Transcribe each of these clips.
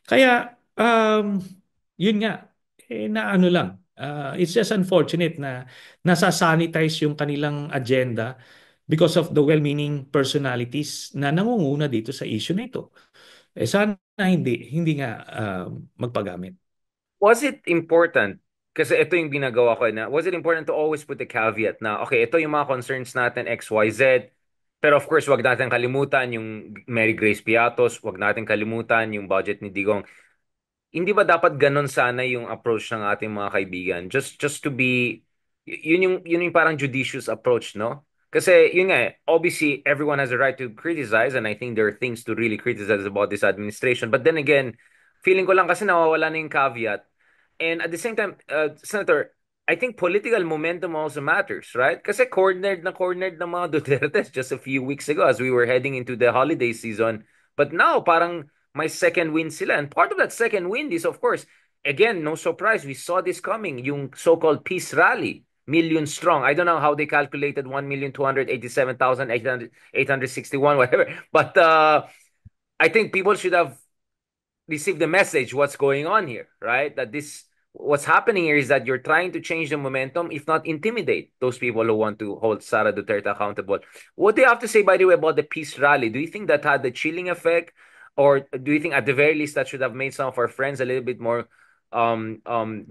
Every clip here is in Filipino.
Kaya, yun nga, na ano lang, it's just unfortunate na nasasanitize yung kanilang agenda because of the well-meaning personalities na nangunguna dito sa issue na ito. Sana hindi nga magpagamit. Was it important, kasi ito yung ginagawa ko na, was it important to always put the caveat na, okay, ito yung mga concerns natin, X, Y, Z, pero of course, wag natin kalimutan yung Mary Grace Piatos, wag natin kalimutan yung budget ni Digong. Hindi ba dapat ganun sana yung approach ng ating mga kaibigan? Just to be, yun yung parang judicious approach, no? Kasi yun nga, obviously everyone has a right to criticize, and I think there are things to really criticize about this administration. But then again, feeling ko lang kasi nawawala na yung caveat. And at the same time, Senator, I think political momentum also matters, right? Kasi cornered ng mga Dutertes just a few weeks ago as we were heading into the holiday season. But now, parang may second wind sila. And part of that second wind is, of course, again, no surprise, we saw this coming, yung so-called peace rally, million strong. I don't know how they calculated 1,287,861, whatever. But I think people should have received the message what's going on here, right? That this what's happening here is that you're trying to change the momentum, if not intimidate those people who want to hold Sara Duterte accountable. What do you have to say, by the way, about the peace rally? Do you think that had the chilling effect, or do you think at the very least that should have made some of our friends a little bit more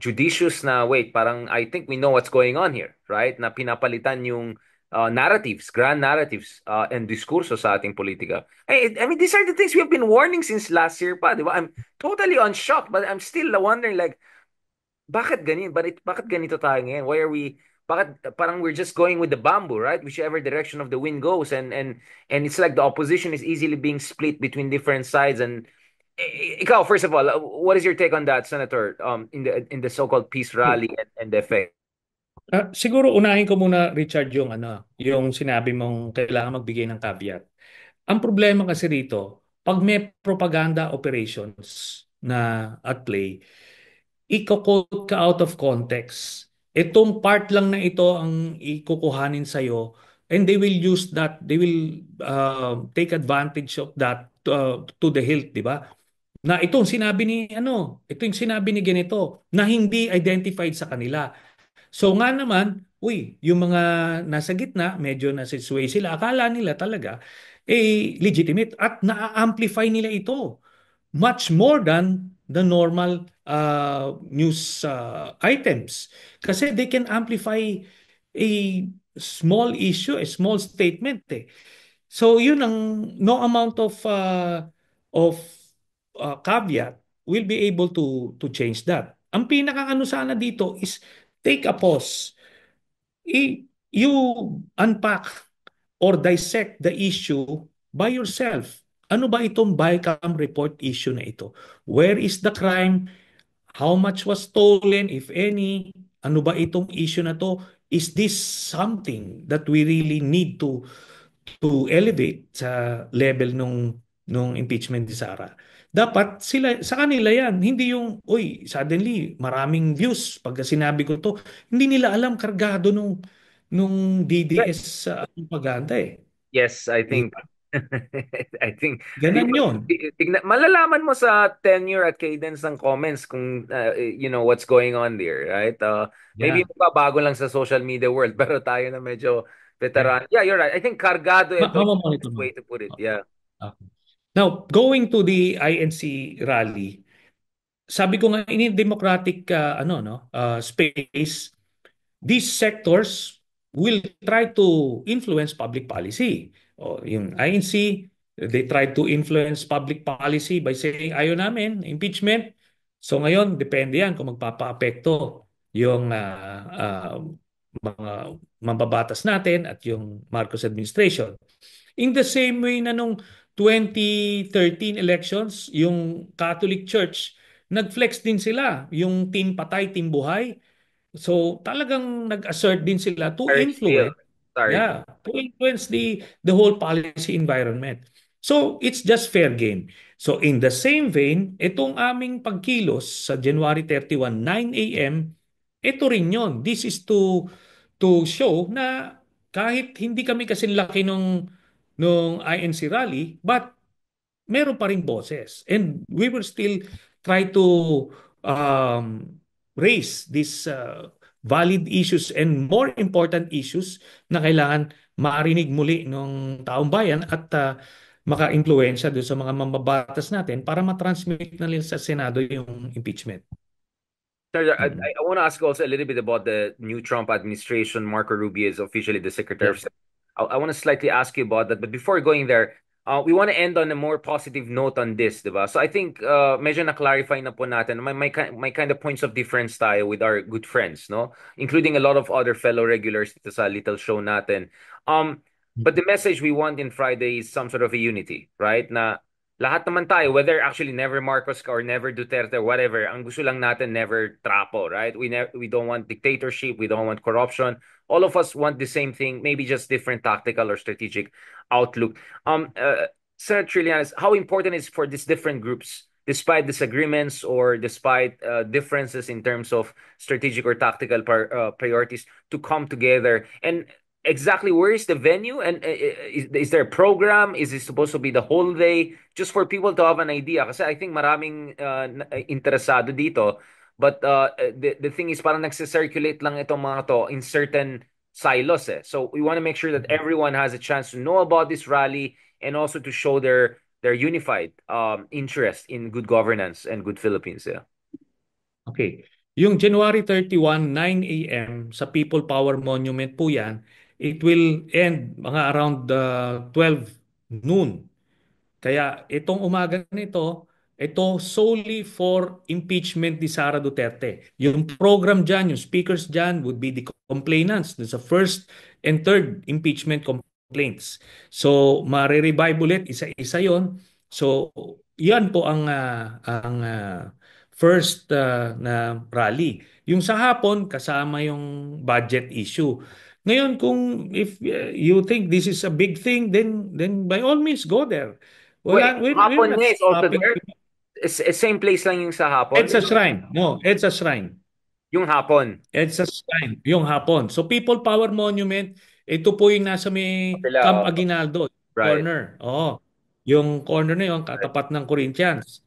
judicious? Na wait, parang I think we know what's going on here, right? Na pinapalitan yung narratives, grand narratives, and diskurso sa ating politika. I mean, these are the things we have been warning since last year pa, di ba? I'm totally unshocked, but I'm still wondering, like, bakit ganyan? Bakit ganito tayo ngayon? Why are we, bakit parang we're just going with the bamboo, right? Whichever direction of the wind goes. And it's like the opposition is easily being split between different sides. And ikaw, first of all, what is your take on that, Senator, in the so-called peace Okay. rally and the effect? Siguro unahin ko muna, Richard, yung sinabi mong kailangan magbigay ng caveat. Ang problema kasi rito, pag may propaganda operations na at play, iko-quote ka out of context. Itong part lang na ito ang ikukuhanin sa'yo, and they will use that, they will take advantage of that to the hilt, di ba? Na itong sinabi ni ito yung sinabi ni ganito na hindi identified sa kanila. So nga naman, yung mga nasa gitna, medyo nasa sway sila, akala nila talaga legitimate at na-amplify nila ito much more than the normal news items. Kasi they can amplify a small issue, a small statement eh. So yun ang no amount of caveat will be able to change that. Ang pinakaano sana dito is take a pause. You unpack or dissect the issue by yourself. Ano ba itong BICAM report issue na ito? Where is the crime? How much was stolen, if any? Ano ba itong issue na to? Is this something that we really need to elevate sa level nung impeachment ni Sara? Dapat sila sa kanila yan, hindi yung suddenly maraming views pag sinabi ko to. Hindi nila alam kargado nung DDS sa propaganda eh. Yes, I Di think ba? I think Ganan yun. malalaman mo sa tenure at cadence ng comments kung what's going on there, right? Maybe Yeah. magbabago lang sa social media world pero tayo na medyo Yeah. veteran. Yeah, you're right. I think kargado ito yung Mamamonitor best mo. way to put it. Yeah. Okay. Now, going to the INC rally, sabi ko nga in a democratic space, these sectors will try to influence public policy. O, yung INC, they try to influence public policy by saying, ayaw namin, impeachment. So ngayon, depende yan kung magpapaapekto yung mga mambabatas natin at yung Marcos administration. In the same way na nung 2013 elections, yung Catholic Church, nag-flex din sila, yung team patay, team buhay. So talagang nag-assert din sila to Very still. influence, Sorry. to influence the whole policy environment. So it's just fair game. So in the same vein, itong aming pagkilos sa January 31, 9 a.m., ito rin yon. This is to show na kahit hindi kami kasi laki nung INC rally, but meron pa ring boses. And we will still try to um, raise these valid issues and more important issues na kailangan marinig muli ng taong bayan at maka-impluensya doon sa mga mambabatas natin para matransmit na nila sa Senado yung impeachment. Sir, Mm. I want to ask also a little bit about the new Trump administration. Marco Rubio is officially the Secretary Yeah. of State. I want to slightly ask you about that. But before going there, we want to end on a more positive note on this, diba? So I think medyo na-clarify na po natin. May kind of points of difference tayo with our good friends, no? Including a lot of other fellow regulars dito sa little show natin. Um, but the message we want in Friday is some sort of a unity, right? Na lahat naman tayo, whether actually never Marcos ka or never Duterte, whatever, ang gusto lang natin never trapo, right? We don't want dictatorship, we don't want corruption. All of us want the same thing, maybe just different tactical or strategic outlook. Senator Trillanes, how important is for these different groups, despite disagreements or despite differences in terms of strategic or tactical priorities, to come together? And exactly where is the venue? And is there a program? Is it supposed to be the whole day? Just for people to have an idea. Kasi I think maraming interesado dito. But the thing is parang nagsisirculate lang itong mga to in certain silos eh. So we want to make sure that everyone has a chance to know about this rally and also to show their unified interest in good governance and good Philippines. Yeah. Okay. Yung January 31, 9 a.m. sa People Power Monument po yan, it will end mga around 12 noon. Kaya itong umaga nito, ito solely for impeachment ni Sara Duterte. Yung program dyan, yung speakers dyan would be the complainants dun sa first and third impeachment complaints. So, mare-revive ulit, isa-isa yon. So, yan po ang first na rally. Yung sa hapon, kasama yung budget issue. Ngayon, kung if you think this is a big thing, then by all means go there. Wait, We're hapon not niya is also stopping. there? Same place lang yung sa hapon? EDSA Shrine. No, EDSA Shrine. Yung hapon. EDSA Shrine, yung hapon. So People Power Monument, ito po yung nasa may Sila, Camp oh, Aguinaldo, right. corner. Oo. Yung corner na yun, katapat ng Corinthians.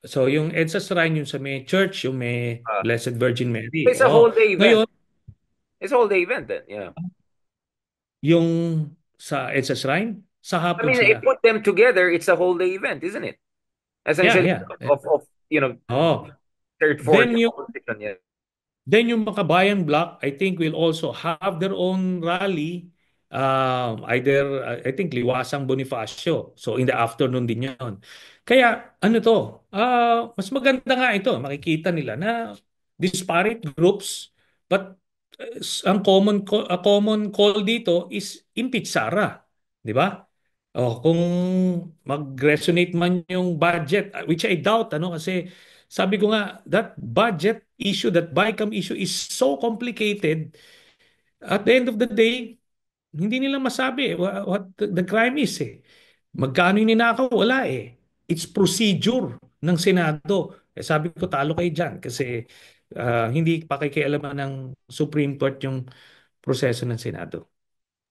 So yung EDSA Shrine, yung sa may church, yung may Uh, Blessed Virgin Mary. it's a whole Oo. day event. Ngayon, It's a whole day event then. Yeah. yung sa EDSA Shrine, sa I hapon mean, if sila. put them together, it's a whole day event, isn't it? Yeah, Essentially, yeah. of Oh. third, fourth Then yung opposition. Yeah. Then yung Makabayan Block, I think will also have their own rally. Either, I think, Liwasang Bonifacio. So in the afternoon din yon. Kaya ano to, mas maganda nga ito. Makikita nila na disparate groups but ang common call dito is impeach Sara. Di ba? Oh, kung mag-resonate man yung budget, which I doubt, ano, kasi sabi ko nga, that budget issue, that BICAM issue is so complicated. At the end of the day, hindi nila masabi what the crime is eh. Magkano yung ninakaw? Wala eh. It's procedure ng Senado. Eh, sabi ko, talo kayo dyan kasi hindi pakikialaman ng Supreme Court yung proseso ng Senado.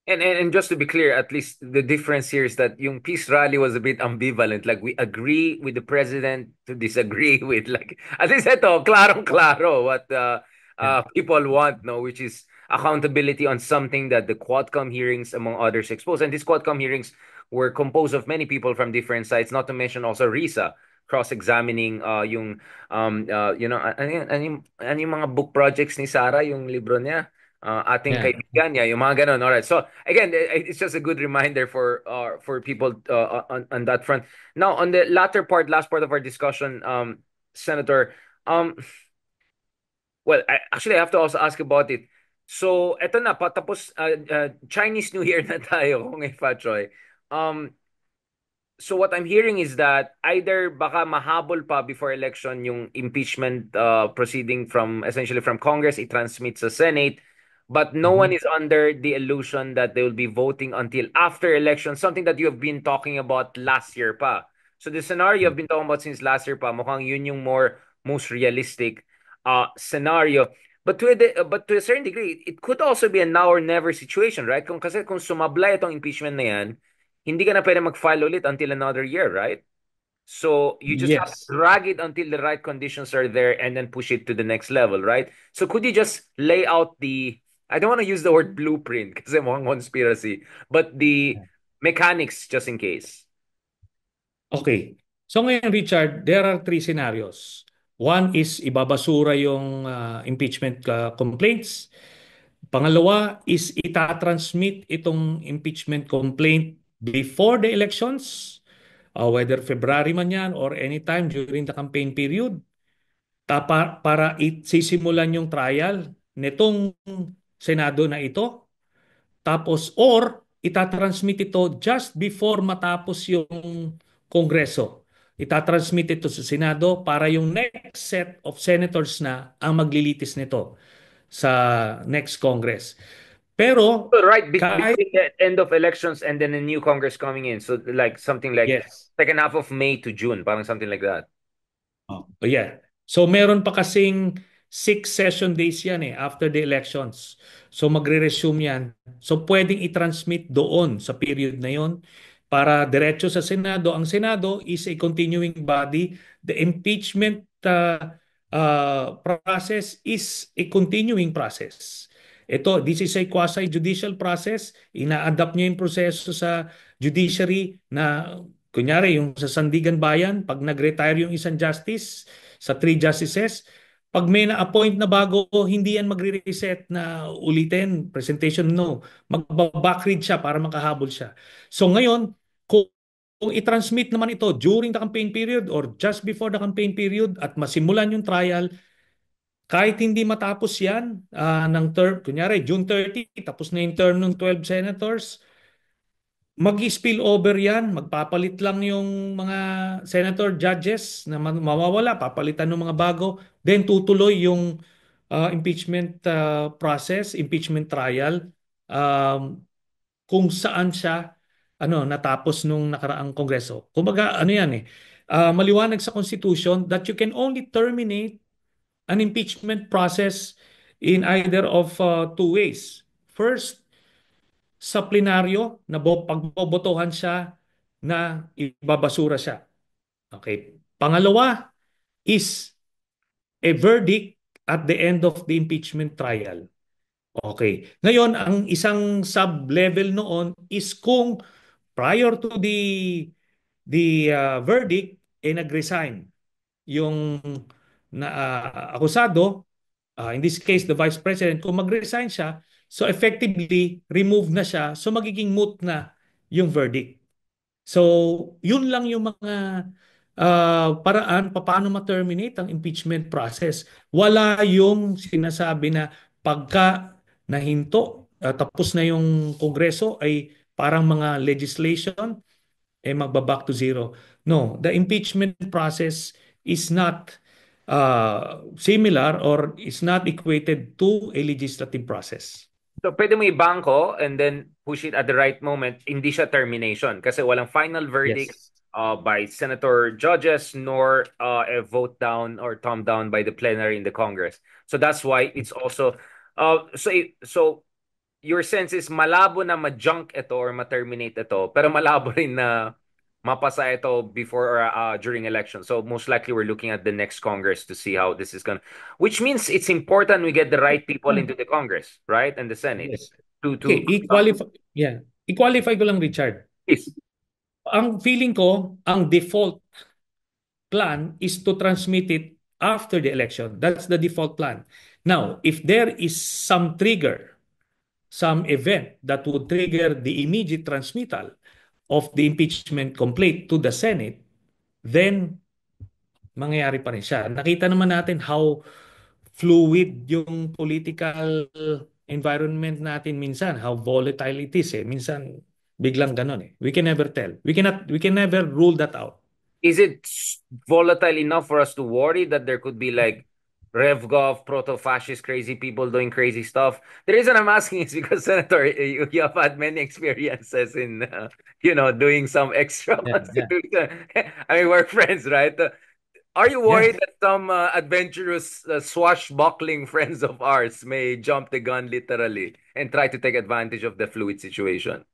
And just to be clear, at least the difference here is that yung peace rally was a bit ambivalent. Like we agree with the president to disagree with like at least ito, klarong-klaro what Yeah. people want, no, which is accountability on something that the Quadcom hearings, among others, exposed. And these Quadcom hearings were composed of many people from different sides, not to mention also Risa cross-examining ano yung mga book projects ni Sarah, yung libro niya. Ating Yeah. kaibigan niya, yung mga ganun. All right. So again, it's just a good reminder for people on that front. Now, on the last part of our discussion, Senator, well, actually, I have to also ask about it. So, eto na, patapos Chinese New Year na tayo, kung Choy. Um, So what I'm hearing is that either baka mahabol pa before election yung impeachment proceeding from essentially from Congress, i-transmit sa Senate, but no one Mhm. is under the illusion that they will be voting until after election, something that you have been talking about last year pa. So the scenario you've been talking about since last year pa, mukhang yun yung most realistic scenario. But to a certain degree, it could also be a now or never situation, right? Kasi kung sumablay itong impeachment na yan, hindi ka na pwede mag-file ulit until another year, right? So you just have to Yes. drag it until the right conditions are there and then push it to the next level, right? So could you just lay out the, I don't want to use the word blueprint because I'm on conspiracy, but the mechanics just in case. Okay. So ngayon, Richard, there are three scenarios. One is ibabasura yung impeachment complaints. Pangalawa is itatransmit itong impeachment complaint before the elections, whether February man yan or anytime during the campaign period, para sisimulan yung trial nitong Senado na ito. Tapos, or itatransmit ito just before matapos yung Kongreso. Itatransmit ito sa Senado para yung next set of senators na ang maglilitis nito sa next Congress. Pero So right kahit between the end of elections and then a new Congress coming in. So like something like yes. second half of May to June, parang something like that. Oh, yeah. So meron pa kasing 6 session days yan after the elections. So magre-resume yan. So pwedeng i-transmit doon sa period na yon para diretso sa Senado. Ang Senado is a continuing body. The impeachment process is a continuing process. This is a quasi-judicial process. Ina-adapt niya yung proseso sa judiciary na kunyari, yung sa Sandigan Bayan, pag nag-retire yung isang justice sa 3 justices, pag may na-appoint na bago, hindi yan magre-reset na ulitin, presentation, no. Magbabackread siya para makahabol siya. So ngayon, kung i-transmit naman ito during the campaign period or just before the campaign period at masimulan yung trial, kahit hindi matapos yan ng term, kunyari June 30, tapos na yung term ng 12 senators, mag-spill over yan, magpapalit lang yung mga senator judges na mawawala, papalitan ng mga bago, then tutuloy yung impeachment process, impeachment trial, um, kung saan siya natapos nung nakaraang kongreso. Kumbaga, ano yan maliwanag sa Constitution that you can only terminate an impeachment process in either of two ways. First, sa plenaryo na pagbobotohan siya na ibabasura siya. Okay. Pangalawa is a verdict at the end of the impeachment trial. Okay. Ngayon, ang isang sub-level noon is kung prior to the verdict, nag-resign yung akusado, in this case, the Vice President, kung mag-resign siya, so effectively, remove na siya, so magiging moot na yung verdict. So, yun lang yung mga paraan paano ma-terminate ang impeachment process. Wala yung sinasabi na pagka nahinto, tapos na yung Kongreso ay parang mga legislation, magbaback to zero. No, the impeachment process is not similar or is not equated to a legislative process. So pwede mo ibangko and then push it at the right moment. Hindi siya termination kasi walang final verdict Yes. by senator judges nor a vote down or thumb down by the plenary in the Congress. So that's why it's also so your sense is malabo na ma-junk ito or ma-terminate ito, pero malabo rin na mapasa ito before or during election. So most likely we're looking at the next Congress to see how this is going. Which means it's important we get the right people into the Congress, right? And the Senate Yes. to Okay, i-qualify, yeah. I-qualify ko lang, Richard. is Ang feeling ko, ang default plan is to transmit it after the election. That's the default plan. Now, if there is some trigger, some event that would trigger the immediate transmittal of the impeachment complaint to the Senate, then mangyayari pa rin siya. Nakita naman natin how fluid yung political environment natin minsan, how volatile it is Minsan biglang ganon We can never tell. We can never rule that out. is it volatile enough for us to worry that there could be like RevGov, proto-fascist, crazy people doing crazy stuff? The reason I'm asking is because, Senator, you have had many experiences in, doing some extra Yeah, yeah. constitution. I mean, we're friends, right? Are you Yeah. worried that some adventurous, swashbuckling friends of ours may jump the gun literally and try to take advantage of the fluid situation?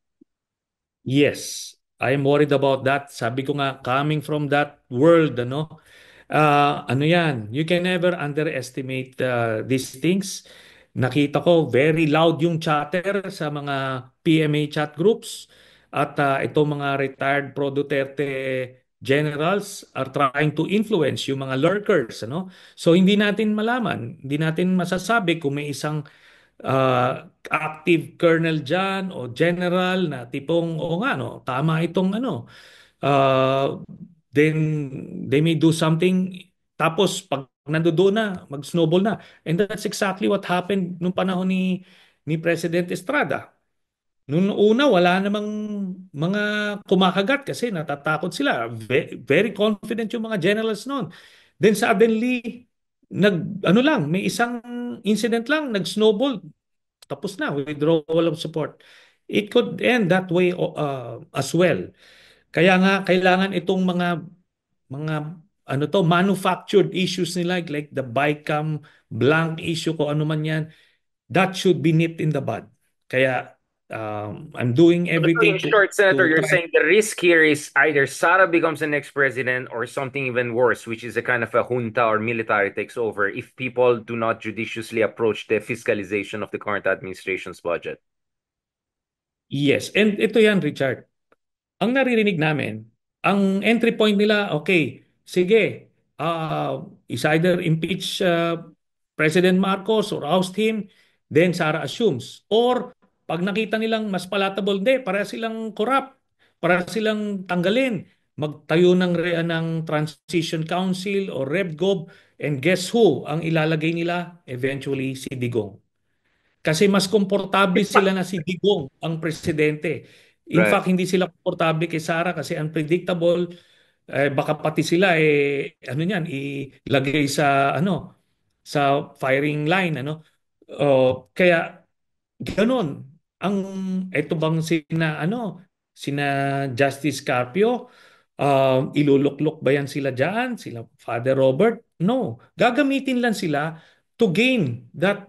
Yes. I'm worried about that. Sabi ko nga, coming from that world, ano yan, you can never underestimate these things. Nakita ko, very loud yung chatter sa mga PMA chat groups at itong mga retired pro Duterte generals are trying to influence yung mga lurkers. So hindi natin malaman, hindi natin masasabi kung may isang active colonel dyan o general na tipong, o nga, no, tama itong uh, then they may do something tapos pag nandoon na, mag-snowball na. And that's exactly what happened nung panahon ni President Estrada. Noong una, wala namang mga kumakagat kasi natatakot sila. Very confident yung mga generals noon. Then suddenly, ano lang, may isang incident lang, nag-snowball, tapos na, withdrawal of support. It could end that way as well. Kaya nga, kailangan itong mga manufactured issues nila, like the BICAM, blank issue, ko ano man yan, that should be nipped in the bud. Kaya I'm doing So in everything short, Senator, to you're try. saying the risk here is either Sara becomes the next president or something even worse, which is a kind of a junta or military takes over if people do not judiciously approach the fiscalization of the current administration's budget. Yes, and ito yan, Richard. Ang naririnig namin, ang entry point nila, okay, sige, is either impeach President Marcos or oust him, then Sara assumes. Or pag nakita nilang mas palatable, hindi, para silang corrupt, para silang tanggalin, magtayo ng Transition Council or RevGov, and guess who ang ilalagay nila? Eventually, si Digong. Kasi mas komportable sila na si Digong ang presidente. In Right. fact, hindi sila komportable kay Sara kasi unpredictable. Baka pati sila ano niyan, ilagay sa sa firing line, kaya ganon. Ang ito bang sina Justice Carpio, iluluklok ba yan sila diyan, sila Father Robert? No. Gagamitin lang sila to gain that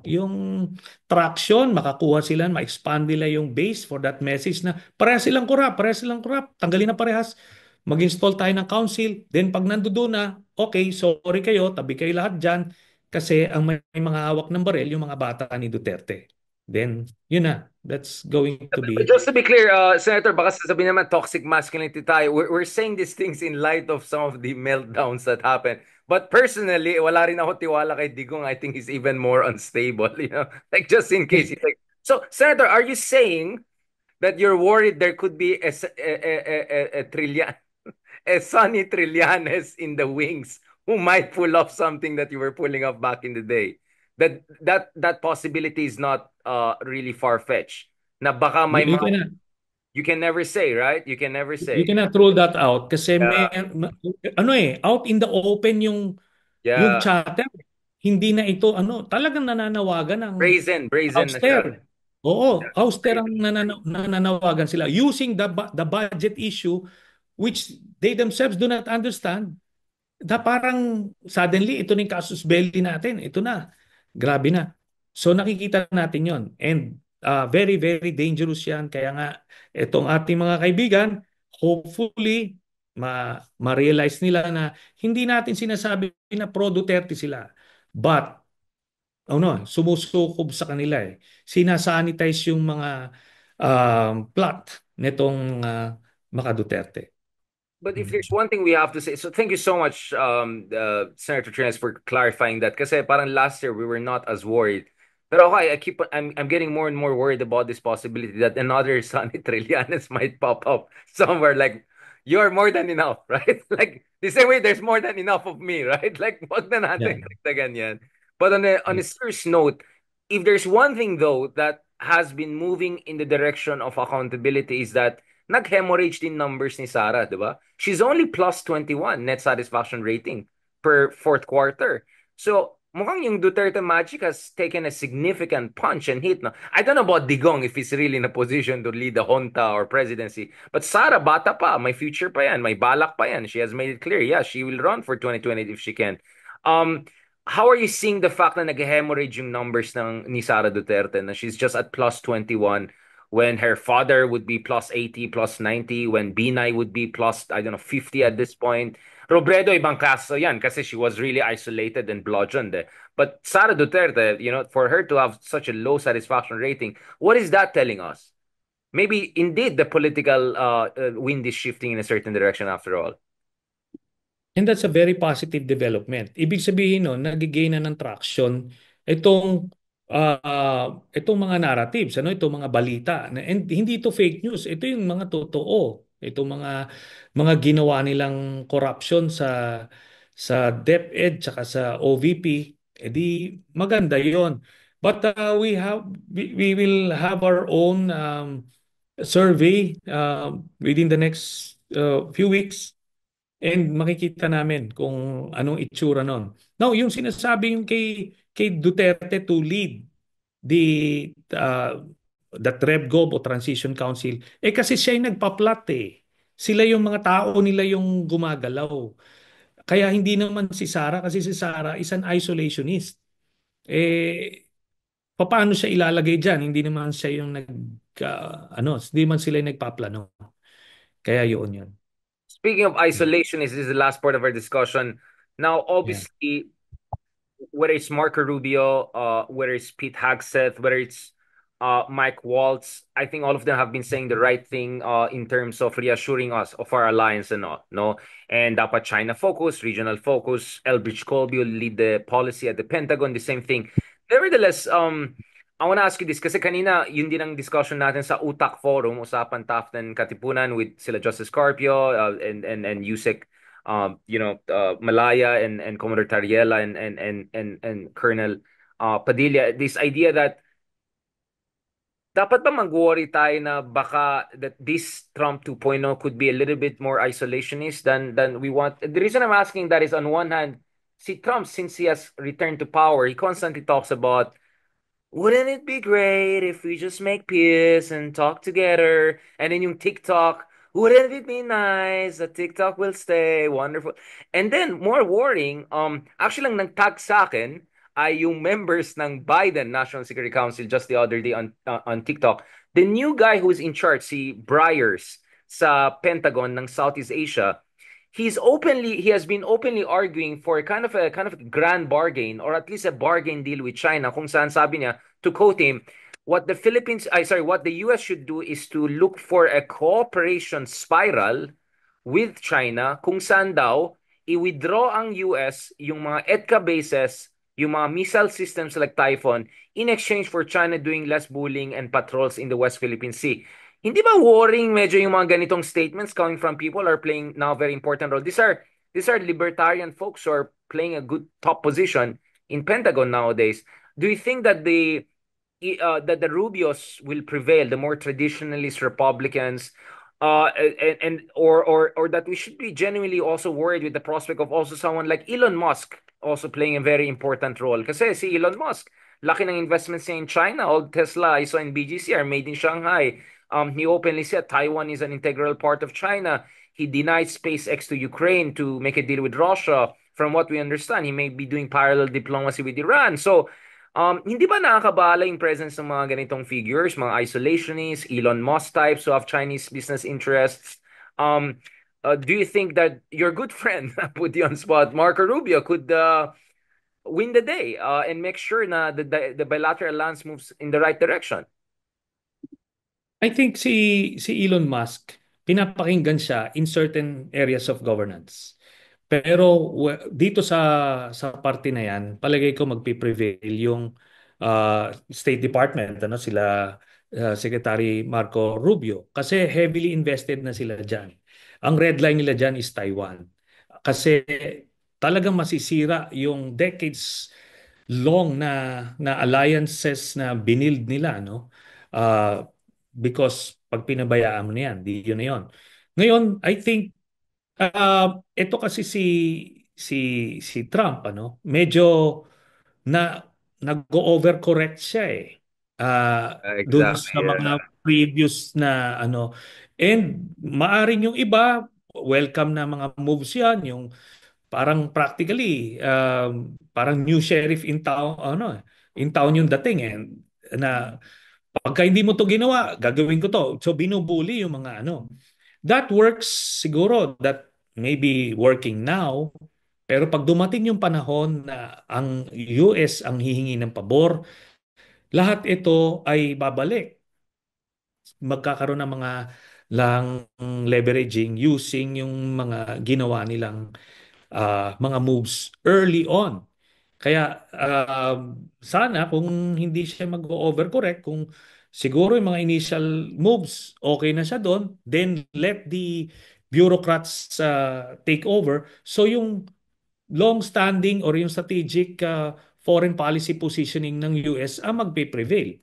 yung traction, makakuha sila, ma-expand nila yung base for that message na parehas silang corrupt, tanggalin na parehas, mag-install tayo ng council, then pag nandoon na, okay, sorry kayo, tabi kayo lahat dyan, kasi ang may mga hawak ng baril, yung mga bata ni Duterte. Then, yun na, that's going to But be. just to be clear, Senator, baka sasabihin naman toxic masculinity tayo. We're saying these things in light of some of the meltdowns that happen. But personally, wala rin ako tiwala kay Digong. I think he's even more unstable, like just in case. He's like, so, Senator, are you saying that you're worried there could be a trillion, a Sonny Trillanes in the wings who might pull off something that you were pulling off back in the day? That possibility is not really far-fetched. Na baka You, may you cannot you can never say, right? You can never you say. cannot rule that out kasi Yeah, out in the open yung yeah. chatter. Hindi na ito talagang nananawagan ng Brazen na siya. auster. Oo, Yeah, auster ang brazen. nananawagan sila using the budget issue, which they themselves do not understand, na parang suddenly ito na yung casus belli natin. Ito na. Grabe na. So nakikita natin yon. And very, very dangerous yan. Kaya nga, itong ating mga kaibigan, hopefully, ma-realize nila na hindi natin sinasabi na pro Duterte sila. But, sumusukob sa kanila eh. Sinasanitize yung mga plot nitong Maka Duterte. But if Mm. there's one thing we have to say, so thank you so much, Senator Trinas, for clarifying that. Kasi parang last year we were not as worried. Pero okay, I'm getting more and more worried about this possibility that another Sonny Trillanes might pop up somewhere. Like, you're more than enough, right? Like the same way, there's more than enough of me, right? Like, wag na Yeah. natin dagdagan yan. But on a serious note, if there's one thing though that has been moving in the direction of accountability is that nag-hemorrhage din numbers ni Sara, di ba? She's only plus 21 net satisfaction rating per fourth quarter. So, mukhang yung Duterte magic has taken a significant punch and hit. No? I don't know about Digong if he's really in a position to lead the junta or presidency. But Sara, bata pa. May future pa yan. May balak pa yan. She has made it clear. Yeah, she will run for 2020 if she can. Um, how are you seeing the fact na nag-hemorrhage yung numbers ni Sara Duterte na she's just at plus 21? when her father would be plus 80, plus 90, when Binay would be plus, I don't know, 50 at this point. Robredo, ibang kaso yan kasi she was really isolated and bludgeoned. But Sara Duterte, for her to have such a low satisfaction rating, what is that telling us? Maybe indeed the political wind is shifting in a certain direction after all. And that's a very positive development. Ibig sabihin nun, nagigain na ng traction itong mga narratives, itong mga balita. And hindi ito fake news, ito yung mga totoo. Itong mga ginawa nilang corruption sa DepEd tsaka sa OVP, edi maganda 'yon. But we will have our own survey within the next few weeks. And makikita namin kung anong itsura nun. Now, yung sinasabing kay Duterte to lead the TREBGOB o Transition Council, kasi siya yung nagpa-plot eh. Sila yung mga tao nila yung gumagalaw. Kaya hindi naman si Sara kasi si Sara is an isolationist. Eh, paano siya ilalagay dyan? Hindi naman siya yung hindi man sila yung nagpaplano. Kaya yun. Speaking of isolation, this is the last part of our discussion. Now, Yeah. obviously, whether it's Marco Rubio, whether it's Pete Hegseth, whether it's Mike Waltz, I think all of them have been saying the right thing in terms of reassuring us of our alliance and all, no? And dapat China focus, regional focus. Elbridge Colby will lead the policy at the Pentagon, the same thing. Nevertheless, I want to ask you this kasi kanina yun din ang discussion natin sa UTAC Forum, Usapan Taft and Katipunan with sila Justice Carpio and Yusek Malaya and Commodore Tariela and Colonel Padilla, this idea that dapat ba mag-worry tayo na baka that this Trump 2.0 could be a little bit more isolationist than we want. The reason I'm asking that is on one hand, see Trump, since he has returned to power, he constantly talks about wouldn't it be great if we just make peace and talk together? And then yung TikTok, wouldn't it be nice that TikTok will stay wonderful? And then more worrying, actually lang nag-tag sa akin ay yung members ng Biden National Security Council just the other day on TikTok. The new guy who's in charge, si Bryers sa Pentagon ng Southeast Asia, he has been openly arguing for kind of a grand bargain or at least a bargain deal with China kung saan sabi niya, to quote him, what the US should do is to look for a cooperation spiral with China kung saan daw i-withdraw ang US yung mga EDCA bases, yung mga missile systems like Typhoon in exchange for China doing less bullying and patrols in the West Philippine Sea. Hindi ba worrying medyo yung mga ganitong statements coming from people are playing now a very important role? These are libertarian folks who are playing a good top position in Pentagon nowadays. Do you think that the Rubios will prevail, the more traditionalist Republicans, or that we should be genuinely also worried with the prospect of also someone like Elon Musk also playing a very important role? Kasi si Elon Musk, laki ng investments niya in China. All Tesla, I saw in BGC are made in Shanghai. He openly said Taiwan is an integral part of China. He denied SpaceX to Ukraine to make a deal with Russia. From what we understand, he may be doing parallel diplomacy with Iran. So, hindi ba nakakabala yung presence ng mga ganitong figures, mga isolationists, Elon Musk types who have Chinese business interests? Do you think that your good friend, put you on spot, Marco Rubio, could win the day and make sure na the bilateral alliance moves in the right direction? I think si Elon Musk, pinapakinggan siya in certain areas of governance. Pero dito sa parte na yan, palagay ko magpi-prevail yung State Department, sila Secretary Marco Rubio kasi heavily invested na sila diyan. Ang red line nila diyan is Taiwan. Kasi talagang masisira yung decades long na alliances na binild nila, no? Because pag pinabayaan mo na yan, di yun na yun. Ngayon, I think ito kasi si si Trump, medyo na nag-overcorrect siya eh. Doon Exactly. sa mga previous na and maaring yung iba welcome na mga moves yan, yung parang practically parang new sheriff in town, in town yung dating eh, na Pagka hindi mo to ginawa, gagawin ko to. So binubuli yung mga ano. That works siguro, that may be working now, pero pag dumating yung panahon na ang US ang hihingi ng pabor, lahat ito ay babalik. Magkakaroon ng mga lang leveraging using yung mga ginawa nilang mga moves early on. Kaya sana kung hindi siya mag-overcorrect, kung siguro yung mga initial moves okay na siya doon, then let the bureaucrats take over. So yung long-standing or yung strategic foreign policy positioning ng US ang magpe-prevail.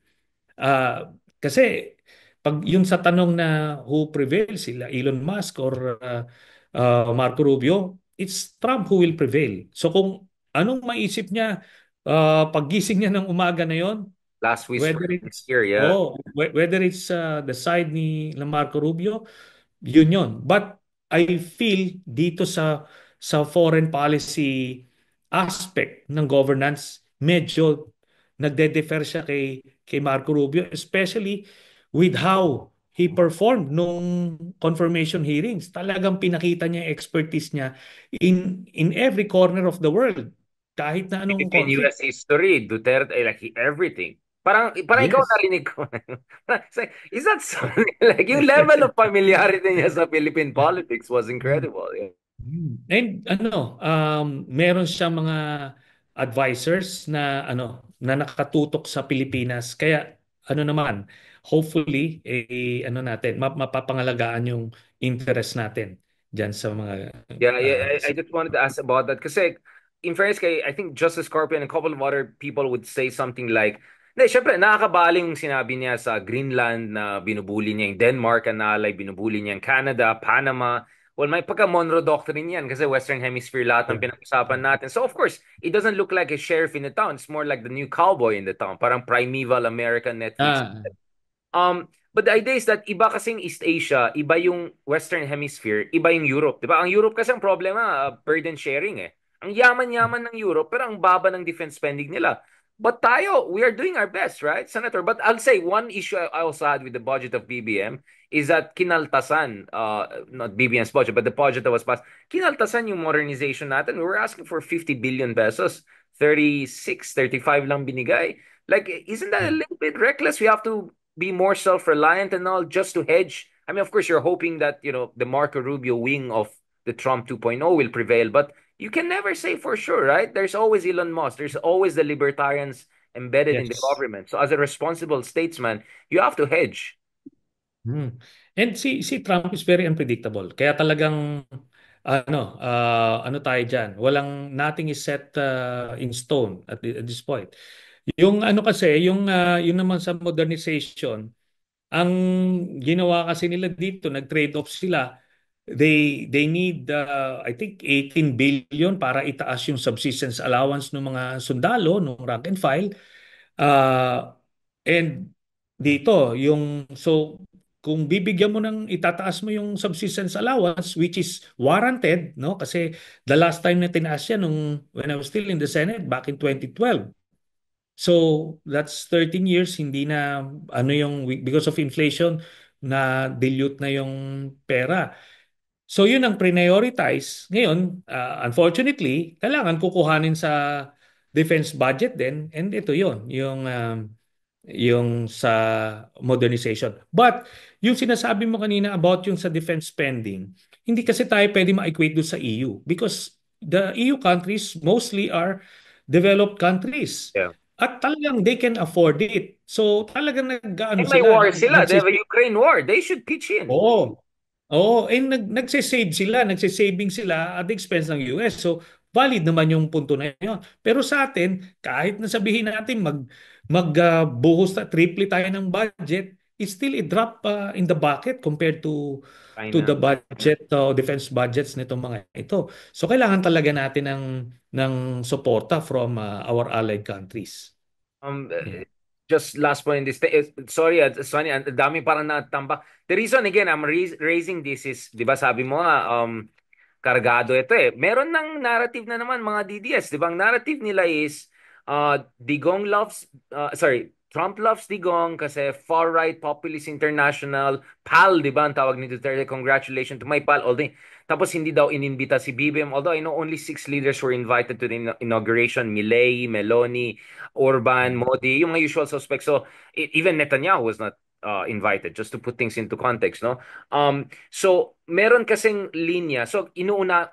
Kasi pag yun sa tanong na who prevails, sila Elon Musk or Marco Rubio, it's Trump who will prevail. So kung anong maisip niya paggising niya ng umaga na yon, Last whisper whether this it's year, yeah. whether it's the side ni Marco Rubio, yun yun. But I feel dito sa foreign policy aspect ng governance, medyo nagde-defer siya kay Marco Rubio, especially with how he performed nung confirmation hearings. Talagang pinakita niya yung expertise niya in every corner of the world. Kahit na anong Philippine conflict. US history, Duterte, like everything. Parang ikaw Yes. narinig ko. It's like, is that so? Like yung level of familiarity niya sa Philippine politics was incredible. Yeah. And ano, meron siyang mga advisors na na nakatutok sa Pilipinas. Kaya ano naman, hopefully ano natin, mapapangalagaan yung interest natin diyan sa mga Yeah, I just wanted to ask about that kasi in fairness kay I think Justice Carpio and a couple of other people would say something like, hindi, syempre, nakakabaling yung sinabi niya sa Greenland na binubuli niya yung Denmark and alay, binubuli niya yung Canada, Panama. Well, may pagka-Monroe Doctrine yan kasi Western Hemisphere lahat ng pinag-usapan natin. So, of course, it doesn't look like a sheriff in the town. It's more like the new cowboy in the town. Parang primeval American Netflix. ah, But the idea is that iba kasing East Asia, iba yung Western Hemisphere, iba yung Europe. Di ba? Ang Europe kasi ang problema, burden sharing eh. Ang yaman-yaman ng Europe, pero ang baba ng defense spending nila. But tayo, we are doing our best, right, Senator? But I'll say one issue I also had with the budget of BBM is that kinaltasan, not BBM's budget, but the budget that was passed, kinaltasan yung modernization natin. We were asking for 50 billion pesos. 36, 35 lang binigay. Like, isn't that a little bit reckless? We have to be more self-reliant and all just to hedge. I mean, of course, you're hoping that, the Marco Rubio wing of the Trump 2.0 will prevail, but you can never say for sure, right? There's always Elon Musk. There's always the libertarians embedded in the yes. government. So as a responsible statesman, you have to hedge. Hmm. And si Trump is very unpredictable. Kaya talagang ano tayo diyan. Nothing is set in stone at this point. Yung ano kasi, yung naman sa modernization, ang ginawa kasi nila dito, nag-trade off sila. They need I think 18 billion para itaas yung subsistence allowance ng mga sundalo, ng rank and file. And dito, kung bibigyan mo ng itataas mo yung subsistence allowance which is warranted, no? Kasi the last time na tinaas yan when I was still in the Senate back in 2012. So that's 13 years, hindi na because of inflation na dilute na yung pera. So yun ang prioritize. Ngayon, unfortunately, kailangan kukuhanin sa defense budget din, and ito yun, yung sa modernization. But yung sinasabi mo kanina about yung sa defense spending, hindi kasi tayo pwede ma-equate doon sa EU because the EU countries mostly are developed countries. Yeah. At talagang they can afford it. So talagang And may sila, war sila. They have a Ukraine war. They should pitch in. Oo. Oo, nagse-save sila, nagse-saving sila at the expense ng US. So, valid naman yung punto na yun. Pero sa atin, kahit na sabihin natin magbuhos na triple tayo ng budget, it's still a drop in the bucket compared to China. the budget, defense budgets nitong mga ito. So, kailangan talaga natin ng suporta from our allied countries. Um, Yeah. uh, just last point in this thing. Sorry, Sonny, ang dami parang natambak. The reason again I'm raising this is, 'di ba sabi mo nga kargado ito eh. Meron ng narrative na naman mga DDS, 'di ba? Ang narrative nila is Digong loves sorry, Trump loves Digong kasi far-right populist international, PAL, di ba ang tawag ni Duterte, congratulations to my PAL, although, tapos hindi daw inimbita si BBM, although I know only six leaders were invited to the inauguration, Milei, Meloni, Orban, Modi, yung mga usual suspects. So, even Netanyahu was not invited, just to put things into context, no? So, meron kasing linya. So, inauna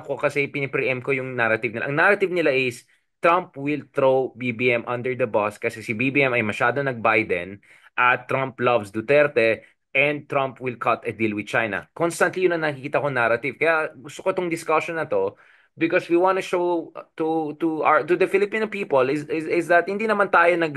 ko kasi pinipreempt ko yung narrative nila. Ang narrative nila is, Trump will throw BBM under the bus kasi si BBM ay masyado nag-Biden at Trump loves Duterte and Trump will cut a deal with China. Constantly yun ang nakikita ko narrative. Kaya gusto ko tong discussion na to because we want to show to the Filipino people is that hindi naman tayo nag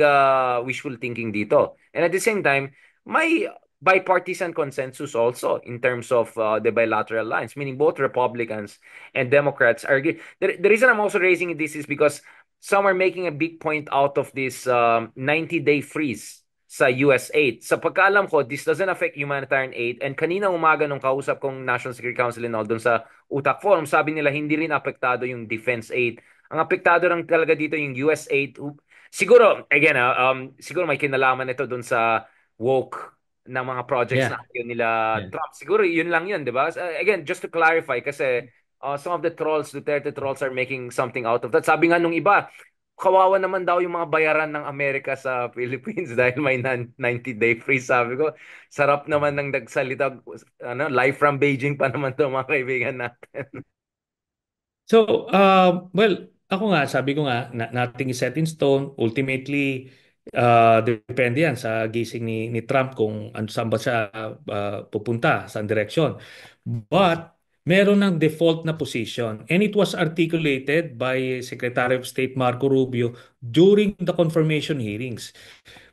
wishful thinking dito. And at the same time, may bipartisan consensus also in terms of the bilateral lines, meaning both Republicans and Democrats are the reason I'm also raising this is because some are making a big point out of this 90-day freeze sa US aid. Sa pagkaalam ko, this doesn't affect humanitarian aid. And kanina umaga nung kausap kong National Security Council and all dun sa UTAC Forum, sabi nila hindi rin apektado yung defense aid. Ang apektado lang talaga dito yung US aid. Siguro, again, siguro may kinalaman ito dun sa woke ng mga projects na Yeah. yun nila Yeah. Trump. Siguro yun lang yun, di ba? Again, just to clarify, kasi some of the trolls, Duterte trolls are making something out of that. Sabi nga nung iba, kawawa naman daw yung mga bayaran ng Amerika sa Philippines dahil may 90-day free. Sabi ko, sarap naman ng nagsalita. Ano, live from Beijing pa naman to mga kaibigan natin. So, well, ako nga, sabi ko nga, nothing is set in stone. Ultimately, depende yan sa gising ni Trump kung saan ba siya pupunta, saan direksyon. But, meron ng default na position. And it was articulated by Secretary of State Marco Rubio during the confirmation hearings.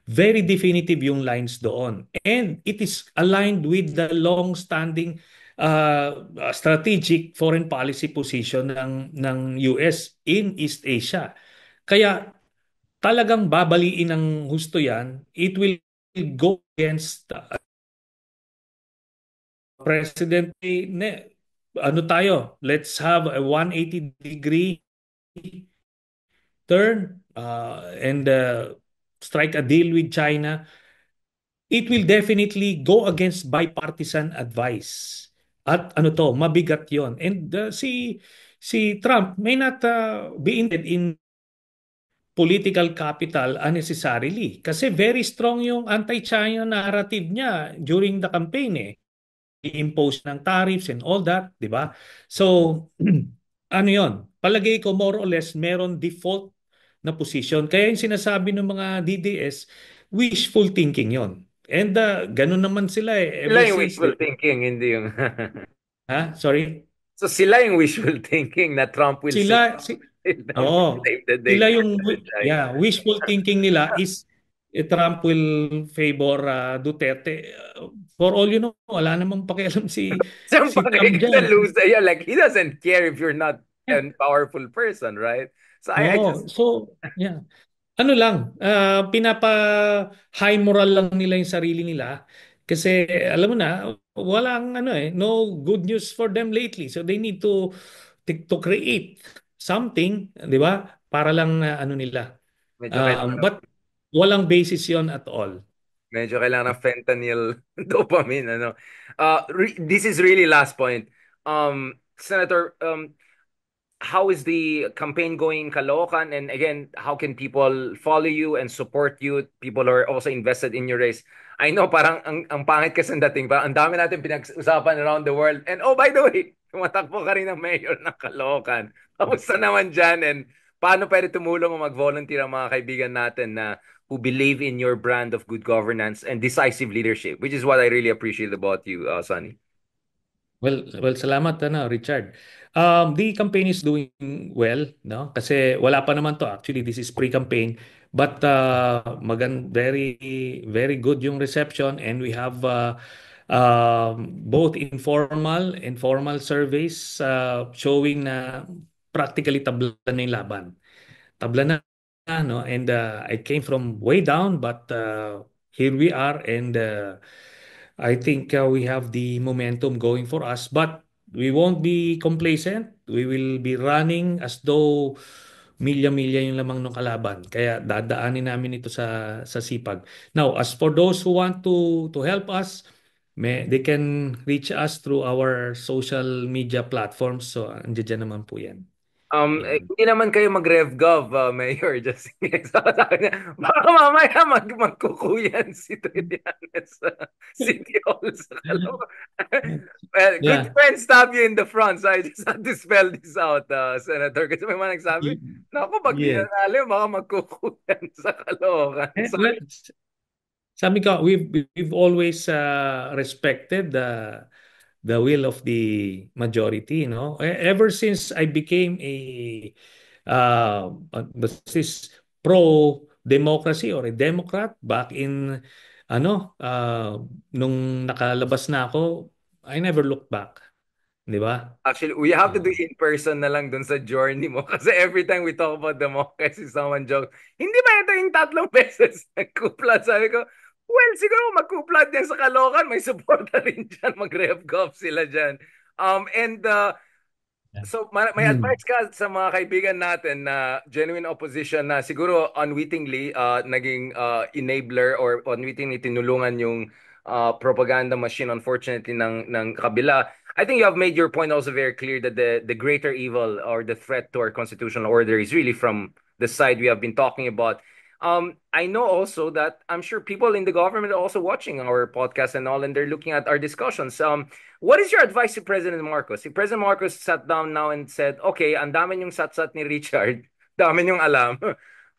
Very definitive yung lines doon. And it is aligned with the long-standing strategic foreign policy position ng US in East Asia. Kaya talagang babaliin ng husto yan. It will go against President ano tayo, let's have a 180-degree turn and strike a deal with China. It will definitely go against bipartisan advice. At ano to, mabigat 'yon. And si Trump may not be in political capital unnecessarily kasi very strong yung anti-China narrative niya during the campaign eh. I-impose ng tariffs and all that, di ba? So, ano 'yon? Palagay ko more or less meron default na position. Kaya yung sinasabi ng mga DDS, wishful thinking 'yon. And ganun naman sila eh, Sila ever yung since, wishful di ba? thinking, hindi yung... Ha? Sorry? So sila yung wishful thinking na Trump will save, Sila, oo, save the day sila for yung, the China. yeah, wishful thinking nila is Trump will favor Duterte. For all you know, wala namang pakialam Siyang si Trump pakikita dyan. loser. Yeah, like he doesn't care if you're not a powerful person, right? So I just Oo, so, yeah. Ano lang, pinapa-high moral lang nila yung sarili nila kasi alam mo na, walang ano eh, no good news for them lately. So they need to create something, 'di ba? Para lang ano nila. medyo kailangan But walang basis 'yon at all. medyo kailangan ng fentanyl dopamine ano. This is really last point. Senator, how is the campaign going in Caloocan? And again, how can people follow you and support you? People who are also invested in your race. I know parang ang pangit kasi ang dating pa. Ang dami natin pinag-usapan around the world. And oh, by the way, tumatakbo ka rin ng mayor ng Caloocan. Kamusta naman dyan? And paano pwede tumulong o mag-volunteer ang mga kaibigan natin na who believe in your brand of good governance and decisive leadership, which is what I really appreciate about you, Sonny. Well, salamat Richard. The campaign is doing well, no? Kasi wala pa naman to. Actually, this is pre-campaign, but very very good yung reception and we have both informal and formal surveys showing na practically tabla na yung laban. Tabla na, no? And I came from way down, but here we are and I think we have the momentum going for us, but we won't be complacent. We will be running as though milya-milya yung lamang ng kalaban. Kaya dadaanin namin ito sa sipag. Now, as for those who want to help us, they can reach us through our social media platforms. So, andiyan dyan naman po yan. Yan. Hindi naman kayo mag-RevGov, Mayor, just in case. Sabi niya, baka mamaya magkukuyan si Trillanes sa City Hall sa Caloocan. Well, good Yeah. friends stab you in the front, so I just had to spell this out, Senator. Kasi may mga nagsabi, Y- naku, pag di Yeah. nanalo, baka magkukuyan sa Caloocan. So, Well, sabi ko, we've always respected the will of the majority, no? Ever since I became this pro-democracy or a Democrat back in nung nakalabas na ako, I never looked back, di ba? actually, we have to do Uh, in person na lang dun sa journey mo. Kasi every time we talk about democracy, someone jokes, hindi ba ito yung 3 beses nagkuplat? Sabi ko, well, siguro magkuplat yan sa Caloocan. May supporter rin dyan. Mag-revgov sila dyan. And so, may hmm. advice ka sa mga kaibigan natin na genuine opposition na siguro unwittingly naging enabler or unwittingly tinulungan yung propaganda machine, unfortunately, ng kabila. I think you have made your point also very clear that the greater evil or the threat to our constitutional order is really from the side we have been talking about. I know also that I'm sure people in the government are also watching our podcast and all, and they're looking at our discussions. What is your advice to President Marcos? Si President Marcos sat down now and said, okay, ang dami yung satsat ni Richard, dami yung alam.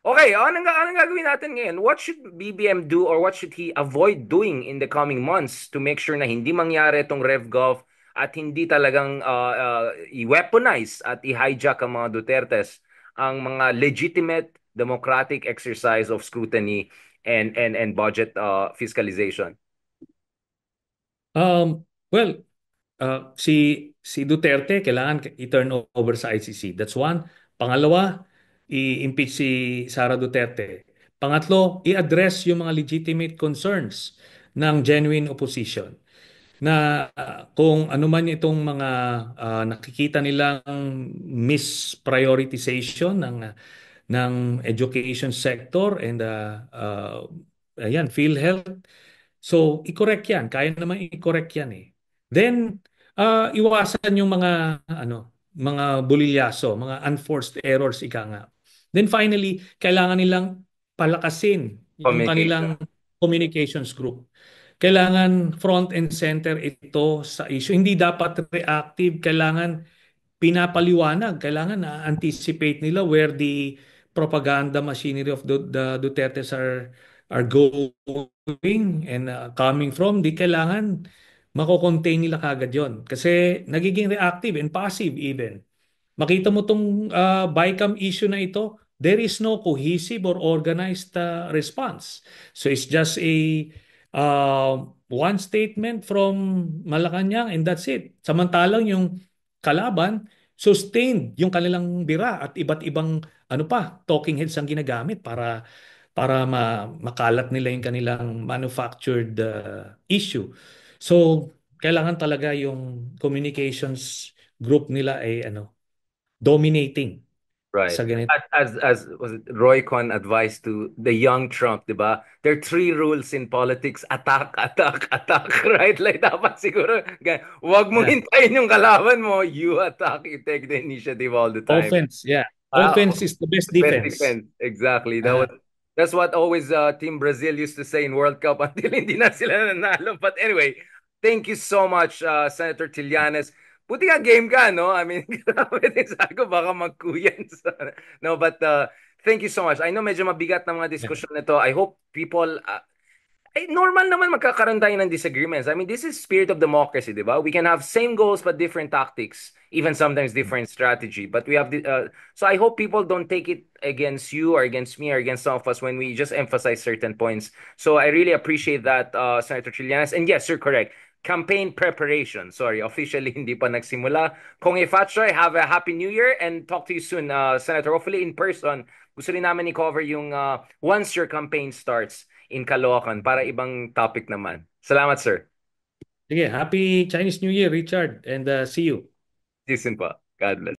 Okay, anong gagawin natin ngayon? What should BBM do or what should he avoid doing in the coming months to make sure na hindi mangyari itong RevGov at hindi talagang i-weaponize at i-hijack ang mga Dutertes ang mga legitimate democratic exercise of scrutiny and budget fiscalization? Well, si Duterte kailangan i-turn over sa ICC. That's one. Pangalawa, i-impeach si Sara Duterte. Pangatlo, i-address yung mga legitimate concerns ng genuine opposition na kung ano man itong mga nakikita nilang misprioritization ng education sector and ayan, PhilHealth. So, i-correct yan. Kaya naman i-correct yan eh. Then, iwasan yung mga bulilyaso, mga unforced errors, ika nga. Then finally, kailangan nilang palakasin yung Communication. kanilang communications group. Kailangan front and center ito sa issue. Hindi dapat reactive. Kailangan pinapaliwanag. Kailangan na-anticipate nila where the propaganda machinery of the Dutertes are going and coming from. Di kailangan mako-contain nila kagad yon. Kasi nagiging reactive and passive even. Makita mo tong BICAM issue na ito, there is no cohesive or organized response. So it's just a one statement from Malacanang and that's it. Samantalang yung kalaban, sustained yung kanilang bira at iba't ibang talking heads ang ginagamit para makalat nila yung kanilang manufactured issue. So, kailangan talaga yung communications group nila ay dominating Right. sa ganito. As was it Roy Con advised to the young Trump, 'di ba? There are 3 rules in politics: attack, attack, attack, right? Like dapat siguro wag mo Yeah. hintayin yung kalaban mo, you attack, you take the initiative all the time. Offense, yeah. Ah, Offense is the best best defense. defense. Exactly. Ah, That's what always Team Brazil used to say in World Cup until hindi na sila nanalo. But anyway, thank you so much, Senator Trillanes. Buti nga game ka, no? I mean, grabe din sabi ko, baka magkuyan no, but thank you so much. I know medyo mabigat na mga yeah. diskusyon nito. I hope people normal naman magkakaroon tayo ng disagreements. I mean, this is spirit of democracy, di ba? We can have same goals but different tactics, even sometimes different strategy. But we have so I hope people don't take it against you or against me or against some of us when we just emphasize certain points. So I really appreciate that, Senator Trillanes. And yes, you're correct. Campaign preparation. Sorry, officially hindi pa nagsimula. Kung Ifatsoy, have a happy new year and talk to you soon, Senator. Hopefully in person. Gusto rin namin i-cover yung once your campaign starts in Caloocan para ibang topic naman. Salamat, sir. Sige, happy Chinese New Year, Richard, and see you. See you soon pa. God bless.